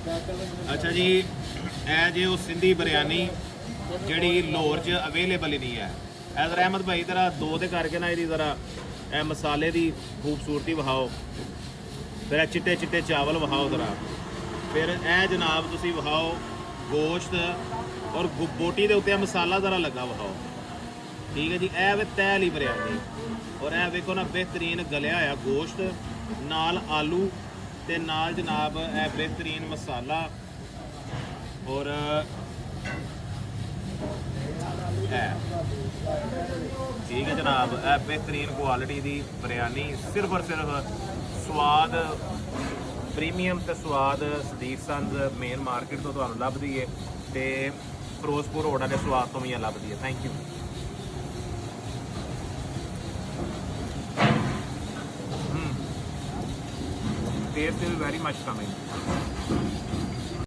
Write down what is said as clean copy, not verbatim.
अच्छा जी, ਇਹ ਜੇ ਉਹ ਸਿੰਧੀ ਬਿਰਿਆਨੀ ਜਿਹੜੀ ਲਾਹੌਰ 'ਚ ਅਵੇਲੇਬਲ ਹੀ ਨਹੀਂ ਹੈ। ਐਜ਼ਰ ਅਹਿਮਦ ਭਾਈ ਜ਼ਰਾ ਦੋ ਦੇ ਕਰਕੇ ਨਾ ਇਹਦੀ ਜ਼ਰਾ ਇਹ ਮਸਾਲੇ ਦੀ ਖੂਬਸੂਰਤੀ ਵਿਖਾਓ, ਫਿਰ ਇਹ ਚਿੱਟੇ ਚਿੱਟੇ ਚਾਵਲ ਵਿਖਾਓ ਜ਼ਰਾ, ਫਿਰ ਇਹ ਜਨਾਬ ਤੁਸੀਂ ਵਿਖਾਓ ਗੋਸ਼ਤ ਔਰ ਬੋਟੀ ਦੇ ਉੱਤੇ ਮਸਾਲਾ ਜ਼ਰਾ ਲੱਗਾ ਵਿਖਾਓ। ਠੀਕ ਹੈ ਜੀ, ਇਹ ਵੇ ਤਹਿ ਵਾਲੀ ਬਿਰਿਆਨੀ ਔਰ ਇਹ ਵੇਖੋ ਨਾ ਬਿਹਤਰੀਨ ਗਲਿਆ ਹੋਇਆ ਗੋਸ਼ਤ ਨਾਲ ਆਲੂ ਤੇ ਨਾਲ ਜਨਾਬ ਇਹ ਬਿਹਤਰੀਨ ਮਸਾਲਾ ਔਰ ठीक है जनाब, बेहतरीन क्वालिटी की बिरयानी सिर्फ और सिर्फ स्वाद प्रीमियम तो स्वाद सदीक संज मेन मार्केट तो तुहानूं लभदी है ते फिरोजपुर रोड वाले स्वाद तो भी लभदी है। Thank you. Test is very much coming.